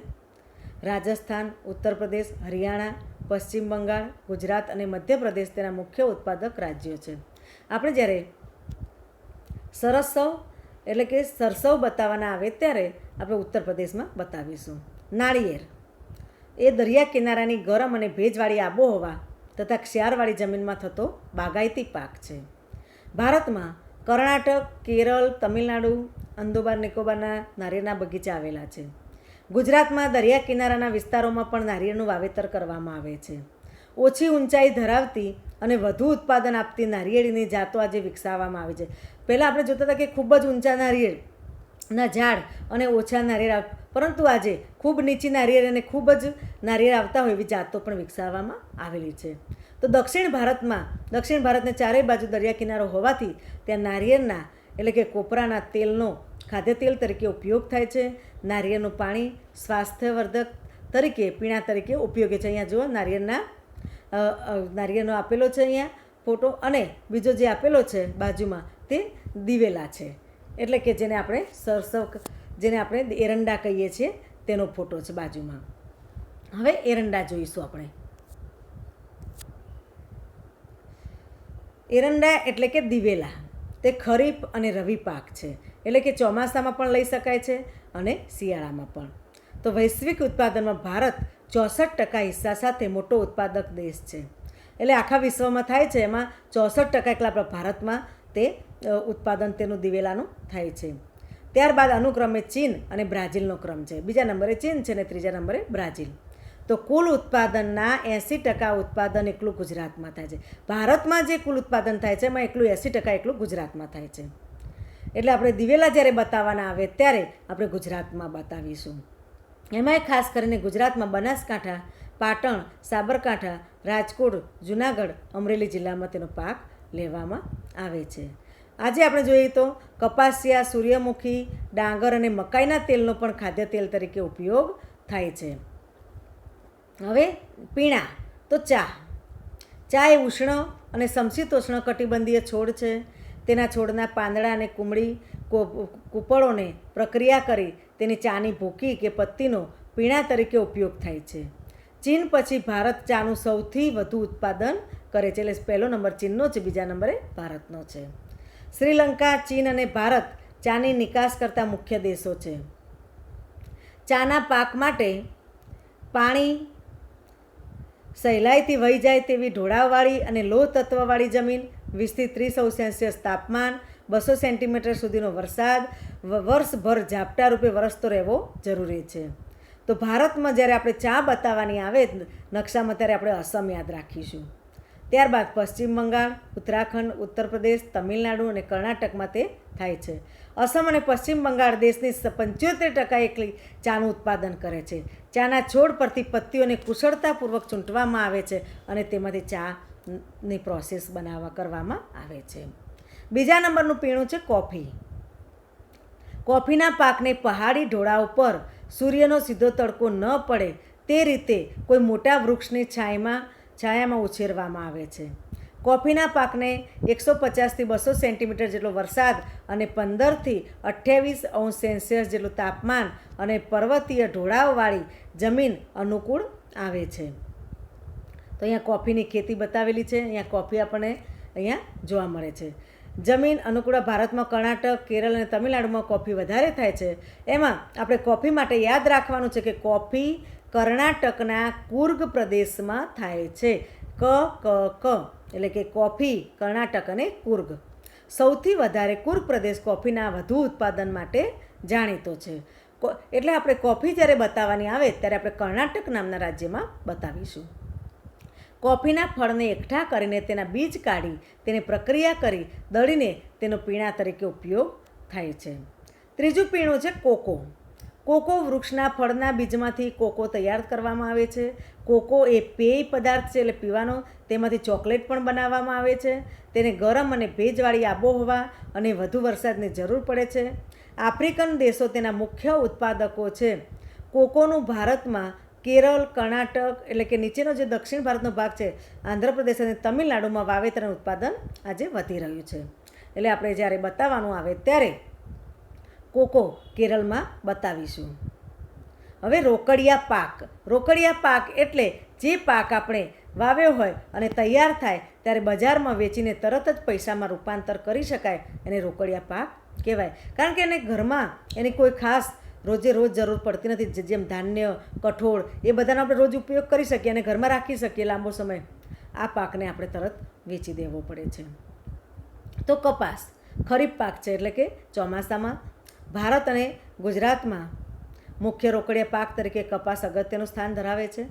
રાજસ્થાન, ઉત્તર પ્રદેશ, હરિયાણા, પશ્ચિમ બંગાળ, ગુજરાત અને મધ્યપ્રદેશ તેના મુખ્ય ઉત્પાદક રાજ્યો છે. આપણે જ્યારે સરસવ એટલે કે સરસવ બતાવવાના આવે ત્યારે આપણે ઉત્તર પ્રદેશમાં બતાવીશું. નાળિયેર એ દરિયા કિનારાની ગરમ અને ભેજવાળી આબોહવા તથા ક્ષારવાળી જમીનમાં થતો બાગાયતી પાક છે. ભારતમાં કર્ણાટક, કેરળ, તમિલનાડુ, અંદોમાન નિકોબારના નારિયેળના બગીચા આવેલા છે. ગુજરાતમાં દરિયા કિનારાના વિસ્તારોમાં પણ નારિયેળનું વાવેતર કરવામાં આવે છે. ઓછી ઊંચાઈ ધરાવતી અને વધુ ઉત્પાદન આપતી નારિયેળીની જાતો આજે વિકસાવવામાં આવે છે. પહેલાં આપણે જોતા હતા કે ખૂબ જ ઊંચા નારિયેળના ઝાડ અને ઓછા નારિયેળ, પરંતુ આજે ખૂબ નીચી નારિયેળ અને ખૂબ જ નારિયેળ આવતા હોય એવી જાતો પણ વિકસાવવામાં આવેલી છે. તો દક્ષિણ ભારતને ચારેય બાજુ દરિયા કિનારો હોવાથી ત્યાં નારિયેળના એટલે કે કોપરાના તેલનો ખાદ્ય તેલ તરીકે ઉપયોગ થાય છે. નારિયેળનું પાણી સ્વાસ્થ્યવર્ધક તરીકે પીણા તરીકે ઉપયોગી છે. અહીંયા જુઓ નારિયેળનો આપેલો છે અહીંયા ફોટો, અને બીજો જે આપેલો છે બાજુમાં તે દિવેલા છે, એટલે કે જેને આપણે એરંડા કહીએ છીએ તેનો ફોટો છે બાજુમાં. હવે એરંડા જોઈશું આપણે. એરંડા એટલે કે દિવેલા તે ખરીફ અને રવિ પાક છે, એટલે કે ચોમાસામાં પણ લઈ શકાય છે અને શિયાળામાં પણ. તો વૈશ્વિક ઉત્પાદનમાં ભારત 64% હિસ્સા સાથે મોટો ઉત્પાદક દેશ છે. એટલે આખા વિશ્વમાં થાય છે એમાં 64% એકલા આપણા ભારતમાં તે ઉત્પાદન તેનું દિવેલાનું થાય છે. ત્યારબાદ અનુક્રમે ચીન અને બ્રાઝિલનો ક્રમ છે. બીજા નંબરે ચીન છે અને ત્રીજા નંબરે બ્રાઝિલ. તો કુલ ઉત્પાદનના 80% ઉત્પાદન એકલું ગુજરાતમાં થાય છે. ભારતમાં જે કુલ ઉત્પાદન થાય છે એમાં એકલું 80% એકલું ગુજરાતમાં થાય છે. એટલે આપણે દિવેલા જ્યારે બતાવવાના આવે ત્યારે આપણે ગુજરાતમાં બતાવીશું. એમાંય ખાસ કરીને ગુજરાતમાં બનાસકાંઠા, પાટણ, સાબરકાંઠા, રાજકોટ, જુનાગઢ, અમરેલી જિલ્લામાં તેનો પાક લેવામાં આવે છે. આજે આપણે જોઈએ તો કપાસિયા, સૂર્યમુખી, ડાંગર અને મકાઈના તેલનો પણ ખાદ્ય તેલ તરીકે ઉપયોગ થાય છે. હવે પીણા તો ચા એ ઉષ્ણ અને સમશીતોષ્ણ કટિબંધીય છોડ છે. તેના છોડના પાંદડા અને કૂપળોને પ્રક્રિયા કરી તેની ચાની ભૂકી કે પત્તીનો પીણા તરીકે ઉપયોગ થાય છે. ચીન પછી ભારત ચાનું સૌથી વધુ ઉત્પાદન કરે છે, એટલે પહેલો નંબર ચીનનો છે, બીજા નંબરે ભારતનો છે. શ્રીલંકા, ચીન અને ભારત ચાની નિકાસ કરતા મુખ્ય દેશો છે. ચાના પાક માટે પાણી સહેલાઈથી વહી જાય તેવી ઢોળાવવાળી અને લોહ તત્વવાળી જમીન, 20 થી 30° તાપમાન, 200 સેન્ટીમીટર સુધીનો વરસાદ, વર્ષભર ઝાપટા રૂપે વરસતો રહેવો જરૂરી છે. તો ભારતમાં જ્યારે આપણે ચા બતાવવાની આવે નકશામાં ત્યારે આપણે અસમ યાદ રાખીશું. ત્યારબાદ પશ્ચિમ બંગાળ, ઉત્તરાખંડ, ઉત્તર પ્રદેશ, તમિલનાડુ અને કર્ણાટકમાં તે થાય છે. અસમ અને પશ્ચિમ બંગાળ દેશની 75% એકલી ચાનું ઉત્પાદન કરે છે. ચાના છોડ પરથી પત્તીઓને કુશળતાપૂર્વક ચૂંટવામાં આવે છે અને તેમાંથી ચાની પ્રોસેસ કરવામાં આવે છે. બીજા નંબરનું પીણું છે કોફી. કોફીના પાકને પહાડી ઢોળા ઉપર સૂર્યનો સીધો તડકો ન પડે તે રીતે કોઈ મોટા વૃક્ષની છાયામાં ઉછેરવામાં આવે છે. કોફીના પાકને 150 થી 200 સેન્ટીમીટર જેટલો વરસાદ અને 15 થી 28° જેટલું તાપમાન અને પર્વતીય ઢોળાવવાળી જમીન અનુકૂળ આવે છે. તો અહીંયા કોફીની ખેતી બતાવેલી છે. અહીંયા કોફી આપણને અહીંયા જોવા મળે છે. જમીન અનુકૂળ ભારતમાં કર્ણાટક, કેરળ અને તમિલનાડુમાં કોફી વધારે થાય છે. એમાં આપણે કોફી માટે યાદ રાખવાનું છે કે કોફી કર્ણાટકના કુર્ગ પ્રદેશમાં થાય છે. એટલે કે કોફી કર્ણાટક અને કુર્ગ. સૌથી વધારે કુર્ગ પ્રદેશ કોફીના વધુ ઉત્પાદન માટે જાણીતો છે. એટલે આપણે કોફી જ્યારે બતાવવાની આવે ત્યારે આપણે કર્ણાટક નામના રાજ્યમાં બતાવીશું. કોફીના ફળને એકઠા કરીને તેના બીજ કાઢી તેને પ્રક્રિયા કરી દળીને તેનો પીણા તરીકે ઉપયોગ થાય છે. ત્રીજું પીણું છે કોકો. કોકો વૃક્ષના ફળના બીજમાંથી કોકો તૈયાર કરવામાં આવે છે. કોકો એ પેય પદાર્થ છે, એટલે પીવાનો. તેમાંથી ચોકલેટ પણ બનાવવામાં આવે છે. તેને ગરમ અને ભેજવાળી આબોહવા અને વધુ વરસાદની જરૂર પડે છે. આફ્રિકન દેશો તેના મુખ્ય ઉત્પાદકો છે. કોકોનું ભારતમાં કેરળ, કર્ણાટક એટલે કે નીચેનો જે દક્ષિણ ભારતનો ભાગ છે, આંધ્રપ્રદેશ અને તમિલનાડુમાં વાવેતર અને ઉત્પાદન આજે વધી રહ્યું છે. એટલે આપણે જ્યારે બતાવવાનું આવે ત્યારે કોકો કેરળમાં બતાવીશું. હવે રોકડિયા પાક. રોકડિયા પાક એટલે જે પાક આપણે વાવ્યો હોય અને તૈયાર થાય ત્યારે બજારમાં વેચીને તરત જ પૈસામાં રૂપાંતર કરી શકાય, એને રોકડિયા પાક કહેવાય. કારણ કે એને ઘરમાં એની કોઈ ખાસ રોજે રોજ જરૂર પડતી નથી. જેમ ધાન્ય, કઠોળ એ બધાનો આપણે રોજ ઉપયોગ કરી શકીએ અને ઘરમાં રાખી શકીએ લાંબો સમય. આ પાકને આપણે તરત વેચી દેવો પડે છે. તો કપાસ ખરીફ પાક છે, એટલે કે ચોમાસામાં. ભારત અને ગુજરાતમાં મુખ્ય રોકડિયા પાક તરીકે કપાસ અગત્યનું સ્થાન ધરાવે છે.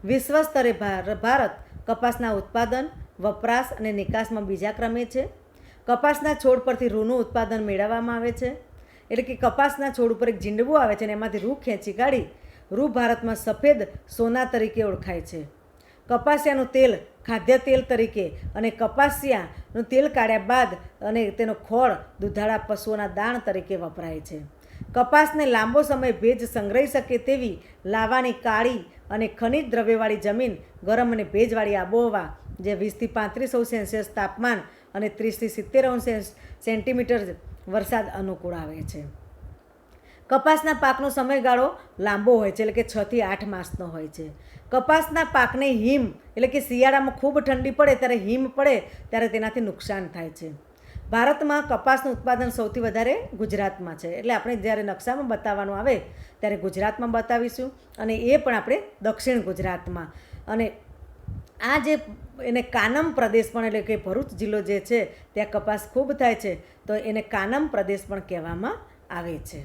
વિશ્વ સ્તરે ભારત કપાસના ઉત્પાદન, વપરાશ અને નિકાસમાં બીજા ક્રમે છે. કપાસના છોડ પરથી રૂનું ઉત્પાદન મેળવવામાં આવે છે. એટલે કે કપાસના છોડ ઉપર એક ઝીંડવું આવે છે અને એમાંથી રૂ ખેંચી કાઢી રૂ ભારતમાં સફેદ સોના તરીકે ઓળખાય છે. કપાસિયાનું તેલ ખાદ્ય તેલ તરીકે અને કપાસિયાનું તેલ કાઢ્યા બાદ અને તેનો ખોળ દુધાળા પશુઓના દાણ તરીકે વપરાય છે. કપાસને લાંબો સમય ભેજ સંગ્રહી શકે તેવી લાવાની કાળી અને ખનિજ દ્રવ્યવાળી જમીન, ગરમ અને ભેજવાળી આબોહવા, જે 20 થી 35°C તાપમાન અને 30 થી 70 સેન્ટીમીટર વરસાદ અનુકૂળ આવે છે. કપાસના પાકનો સમયગાળો લાંબો હોય છે, એટલે કે 6 થી 8 માસનો હોય છે. કપાસના પાકને હિમ એટલે કે શિયાળામાં ખૂબ ઠંડી પડે ત્યારે હિમ પડે ત્યારે તેનાથી નુકસાન થાય છે. ભારતમાં કપાસનું ઉત્પાદન સૌથી વધારે ગુજરાતમાં છે. એટલે આપણે જ્યારે નકશામાં બતાવવાનું આવે ત્યારે ગુજરાતમાં બતાવીશું, અને એ પણ આપણે દક્ષિણ ગુજરાતમાં. અને આ જે એને કાનમ પ્રદેશ પણ એટલે કે ભરૂચ જિલ્લો જે છે ત્યાં કપાસ ખૂબ થાય છે, તો એને કાનમ પ્રદેશ પણ કહેવામાં આવે છે.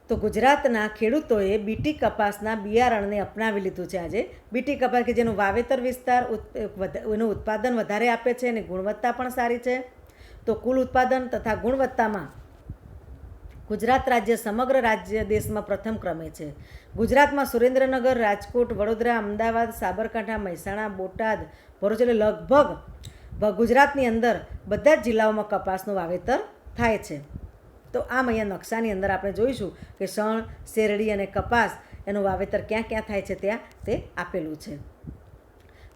તો ગુજરાતના ખેડૂતોએ બીટી કપાસના બિયારણને અપનાવી લીધું છે. આજે બીટી કપાસ કે જેનું વાવેતર વિસ્તાર એનું ઉત્પાદન વધારે આપે છે અને ગુણવત્તા પણ સારી છે. તો કુલ ઉત્પાદન તથા ગુણવત્તામાં ગુજરાત રાજ્ય સમગ્ર રાજ્ય દેશમાં પ્રથમ ક્રમે છે. ગુજરાતમાં સુરેન્દ્રનગર, રાજકોટ, વડોદરા, અમદાવાદ, સાબરકાંઠા, મહેસાણા, બોટાદ, ભરૂચ એટલે લગભગ ગુજરાતની અંદર બધા જ જિલ્લાઓમાં કપાસનું વાવેતર થાય છે. તો આમ અહીંયા નકશાની અંદર આપણે જોઈશું કે શણ, શેરડી અને કપાસ એનું વાવેતર ક્યાં ક્યાં થાય છે ત્યાં તે આપેલું છે.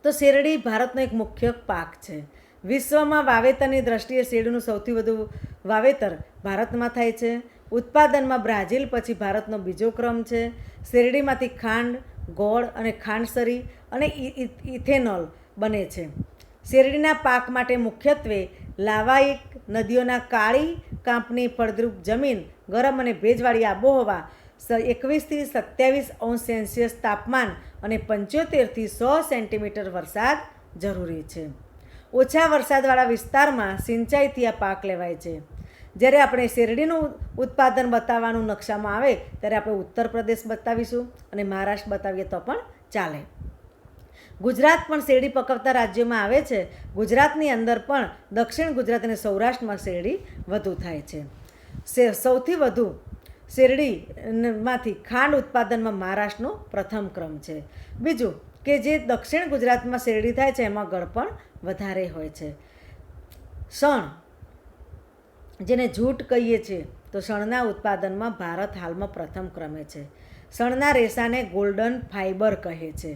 તો શેરડી ભારતનો એક મુખ્ય પાક છે. વિશ્વમાં વાવેતરની દ્રષ્ટિએ શેરડીનું સૌથી વધુ વાવેતર ભારતમાં થાય છે. ઉત્પાદનમાં બ્રાઝિલ પછી ભારતનો બીજો ક્રમ છે. શેરડીમાંથી ખાંડ, ગોળ અને ખાંડસરી અને ઇથેનોલ બને છે. શેરડીના પાક માટે મુખ્યત્વે લાવાઇક નદીઓના કાળી કાંપની ફળદ્રુપ જમીન, ગરમ અને ભેજવાળી આબોહવા, 21 થી 27°C તાપમાન અને 75 થી 100 સેન્ટીમીટર વરસાદ જરૂરી છે. ઓછા વરસાદવાળા વિસ્તારમાં સિંચાઈથી આ પાક લેવાય છે. જ્યારે આપણે શેરડીનું ઉત્પાદન બતાવવાનું નકશામાં આવે ત્યારે આપણે ઉત્તર પ્રદેશ બતાવીશું અને મહારાષ્ટ્ર બતાવીએ તો પણ ચાલે. ગુજરાત પણ શેરડી પકવતા રાજ્યોમાં આવે છે. ગુજરાતની અંદર પણ દક્ષિણ ગુજરાત અને સૌરાષ્ટ્રમાં શેરડી વધુ થાય છે. સૌથી વધુ શેરડીમાંથી ખાંડ ઉત્પાદનમાં મહારાષ્ટ્રનો પ્રથમ ક્રમ છે. બીજું કે જે દક્ષિણ ગુજરાતમાં શેરડી થાય છે એમાં ગળ પણ વધારે હોય છે. શણ, જેને જૂટ કહીએ છીએ, તો શણના ઉત્પાદનમાં ભારત હાલમાં પ્રથમ ક્રમે છે. શણના રેસાને ગોલ્ડન ફાઇબર કહે છે.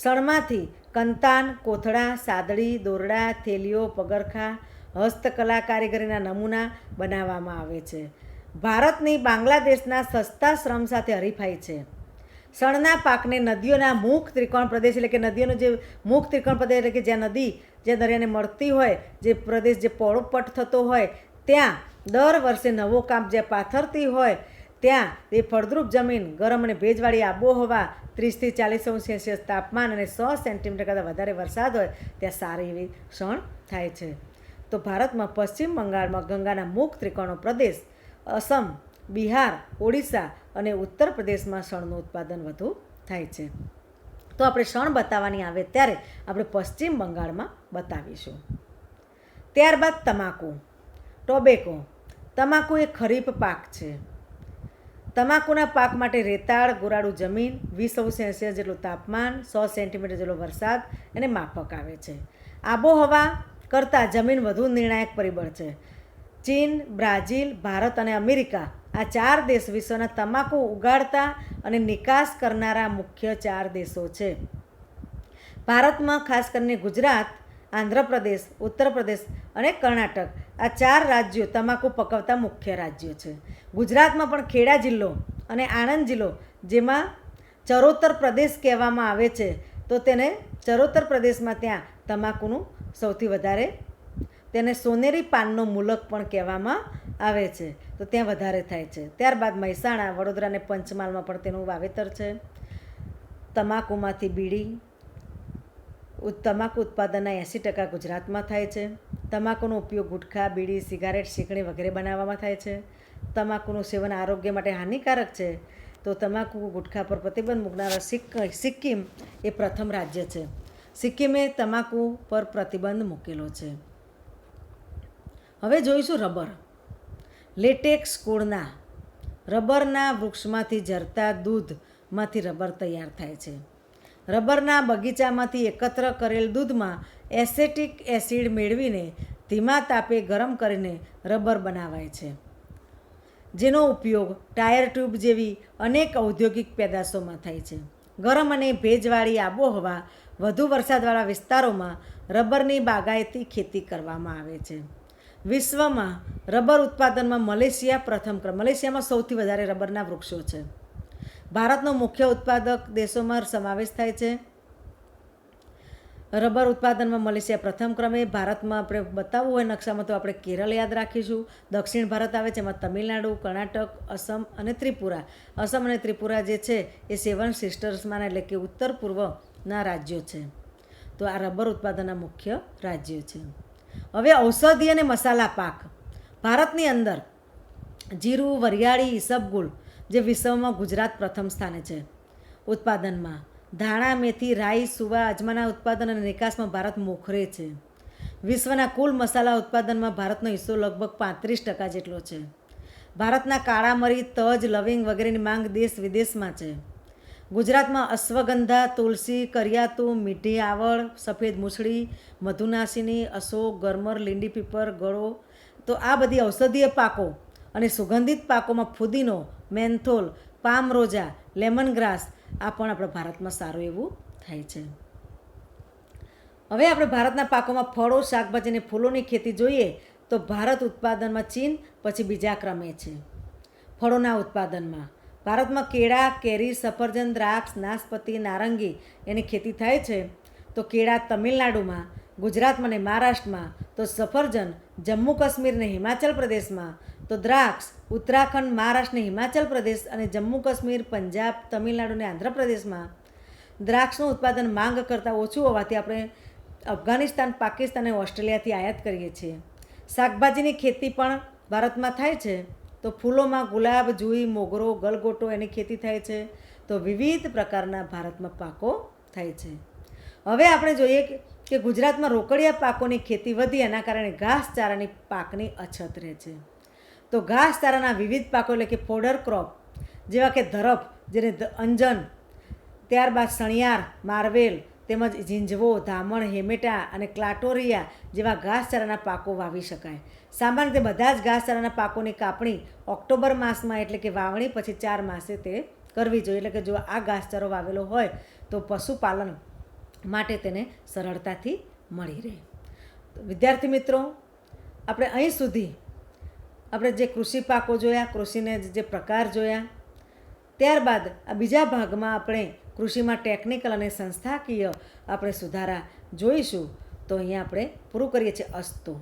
શણમાંથી કંતાન, કોથળા, સાદડી, દોરડા, થેલીઓ, પગરખાં, હસ્તકલા કારીગરીના નમૂના બનાવવામાં આવે છે. ભારતની બાંગ્લાદેશના સસ્તા શ્રમ સાથે હરીફાઈ છે. શણના પાકને નદીઓના મુખ ત્રિકોણ પ્રદેશ એટલે કે નદીઓનું જે મુખ ત્રિકોણ પ્રદેશ એટલે કે જ્યાં નદી જે દરિયાને મળતી હોય, જે પ્રદેશ જે પહોળો પટ થતો હોય ત્યાં દર વર્ષે નવો કાપ જ્યાં પાથરતી હોય ત્યાં એ ફળદ્રુપ જમીન, ગરમ અને ભેજવાળી આબોહવા, 30 થી 40°C તાપમાન અને 100 સેન્ટીમીટર કરતાં વધારે વરસાદ હોય ત્યાં સારી એવી શણ થાય છે. તો ભારતમાં પશ્ચિમ બંગાળમાં ગંગાના મુખ ત્રિકોણનો પ્રદેશ, અસમ, બિહાર, ઓડિશા અને ઉત્તર પ્રદેશમાં શણનું ઉત્પાદન વધુ થાય છે. તો આપણે શણ બતાવવાની આવે ત્યારે આપણે પશ્ચિમ બંગાળમાં બતાવીશું. ત્યારબાદ તમાકુ. ટોબેકો. તમાકુ એ ખરીફ પાક છે. તમાકુના પાક માટે રેતાળ ગોરાળું જમીન, 20°C જેટલું તાપમાન, 100 સેન્ટીમીટર જેટલો વરસાદ અને માફક આવે છે. આબોહવા કરતાં જમીન વધુ નિર્ણાયક પરિબળ છે. ચીન, બ્રાઝીલ, ભારત અને અમેરિકા આ 4 દેશ વિશ્વના તમાકુ ઉગાડતા અને નિકાસ કરનારા મુખ્ય 4 દેશો છે. ભારતમાં ખાસ કરીને ગુજરાત, આંધ્રપ્રદેશ, ઉત્તર પ્રદેશ અને કર્ણાટક આ 4 રાજ્યો તમાકુ પકવતા મુખ્ય રાજ્યો છે. ગુજરાતમાં પણ ખેડા જિલ્લો અને આણંદ જિલ્લો, જેમાં ચરોતર પ્રદેશ કહેવામાં આવે છે, તો તેને ચરોતર પ્રદેશમાં ત્યાં તમાકુનું સૌથી વધારે, તેને સોનેરી પાનનો મુલક પણ કહેવામાં આવે છે, તો ત્યાં વધારે થાય છે. ત્યારબાદ મહેસાણા, વડોદરા અને પંચમહાલમાં પણ તેનું વાવેતર છે. તમાકુમાંથી બીડી, તમાકુ ઉત્પાદનના 80% ગુજરાતમાં થાય છે. તમાકુનો ઉપયોગ ગુટખા, બીડી, સિગારેટ, શીકણી વગેરે બનાવવામાં થાય છે. તમાકુનું સેવન આરોગ્ય માટે હાનિકારક છે, તો તમાકુ ગુટખા પર પ્રતિબંધ મૂકનારા સિક્કિમ એ પ્રથમ રાજ્ય છે. સિક્કિમે તમાકુ પર પ્રતિબંધ મૂકેલો છે. હવે જોઈશું રબર. લેટેક્સ કુળના રબરના વૃક્ષમાંથી ઝરતા દૂધમાંથી રબર તૈયાર થાય છે. રબરના બગીચામાંથી એકત્ર કરેલ દૂધમાં એસેટિક એસિડ મેળવીને ધીમા તાપે ગરમ કરીને રબર બનાવાય છે, જેનો ઉપયોગ ટાયર ટ્યુબ જેવી અનેક ઔદ્યોગિક પેદાશોમાં થાય છે. ગરમ અને ભેજવાળી આબોહવા, વધુ વરસાદવાળા વિસ્તારોમાં રબરની બાગાયતી ખેતી કરવામાં આવે છે. વિશ્વમાં રબર ઉત્પાદનમાં મલેશિયા પ્રથમ ક્રમ. મલેશિયામાં સૌથી વધારે રબરના વૃક્ષો છે. ભારતનો મુખ્ય ઉત્પાદક દેશોમાં સમાવેશ થાય છે. રબર ઉત્પાદનમાં મલેશિયા પ્રથમ ક્રમે. ભારતમાં આપણે બતાવવું હોય નકશામાં તો આપણે કેરળ યાદ રાખીશું. દક્ષિણ ભારત આવે છે, એમાં તમિલનાડુ, કર્ણાટક, અસમ અને ત્રિપુરા. અસમ અને ત્રિપુરા જે છે એ 7 સિસ્ટર્સમાં એટલે કે ઉત્તર પૂર્વના રાજ્યો છે. તો આ રબર ઉત્પાદનના મુખ્ય રાજ્યો છે. હવે ઔષધિ અને મસાલા પાક. ભારતની અંદર જીરું, વરિયાળી, ઈસબગુલ જે વિશ્વમાં ગુજરાત પ્રથમ સ્થાને છે ઉત્પાદનમાં. ધાણા, મેથી, રાઈ, સુવા, અજમાના ઉત્પાદન અને નિકાસમાં ભારત મોખરે છે. વિશ્વના કુલ મસાલા ઉત્પાદનમાં ભારતનો હિસ્સો લગભગ 35% જેટલો છે. ભારતના કાળા મરી, તજ, લવિંગ વગેરેની માંગ દેશ વિદેશમાં છે. ગુજરાતમાં અશ્વગંધા, તુલસી, કરિયાતું, મીઠી આવળ, સફેદ મૂછડી, મધુનાશિની, અશોક, ગરમર, લીંડી પીપર, ગળો, તો આ બધી ઔષધીય પાકો અને સુગંધિત પાકોમાં ફુદીનો, મેન્થોલ, પામ રોજા, લેમન ગ્રાસ આ પણ આપણા ભારતમાં સારું એવું થાય છે. હવે આપણે ભારતના પાકોમાં ફળો, શાકભાજી અને ફૂલોની ખેતી જોઈએ તો ભારત ઉત્પાદનમાં ચીન પછી બીજા ક્રમે છે. ફળોના ઉત્પાદનમાં ભારતમાં કેળા, કેરી, સફરજન, દ્રાક્ષ, નાશપતિ, નારંગી એની ખેતી થાય છે. તો કેળા તમિલનાડુમાં, ગુજરાતમાં અને મહારાષ્ટ્રમાં, તો સફરજન જમ્મુ કાશ્મીર અને હિમાચલ પ્રદેશમાં, તો દ્રાક્ષ ઉત્તરાખંડ, મહારાષ્ટ્ર, હિમાચલ પ્રદેશ અને જમ્મુ કાશ્મીર, પંજાબ, તમિલનાડુ અને આંધ્રપ્રદેશમાં. દ્રાક્ષનું ઉત્પાદન માંગ કરતાં ઓછું હોવાથી આપણે અફઘાનિસ્તાન, પાકિસ્તાન અને ઓસ્ટ્રેલિયાથી આયાત કરીએ છીએ. શાકભાજીની ખેતી પણ ભારતમાં થાય છે. તો ફૂલોમાં ગુલાબ, જુઈ, મોગરો, ગલગોટો એની ખેતી થાય છે. તો વિવિધ પ્રકારના ભારતમાં પાકો થાય છે. હવે આપણે જોઈએ કે ગુજરાતમાં રોકડિયા પાકોની ખેતી વધી, એના કારણે ઘાસચારાની પાકની અછત રહે છે. તો ઘાસચારાના વિવિધ પાકો એટલે કે ફોડર ક્રોપ જેવા કે ધરફ, જેને અંજન, ત્યારબાદ સણિયાર, માર્વેલ, તેમજ ઝીંઝવો, ધામણ, હેમેટા અને ક્લાટોરિયા જેવા ઘાસચારાના પાકો વાવી શકાય. સામાન્ય રીતે બધા જ ઘાસચારાના પાકોની કાપણી ઓક્ટોબર માસમાં એટલે કે વાવણી પછી 4 માસે તે કરવી જોઈએ. એટલે કે જો આ ઘાસચારો વાવેલો હોય તો પશુપાલન માટે તેને સરળતાથી મળી રહે. વિદ્યાર્થી મિત્રો, આપણે અહીં સુધી આપણે જે કૃષિ પાકો જોયા, કૃષિને જે પ્રકાર જોયા, ત્યારબાદ આ બીજા ભાગમાં આપણે કૃષિમાં ટેકનિકલ અને સંસ્થાકીય આપણે સુધારા જોઈશું. તો અહીંયા આપણે પૂરું કરીએ છીએ. અસ્તુ.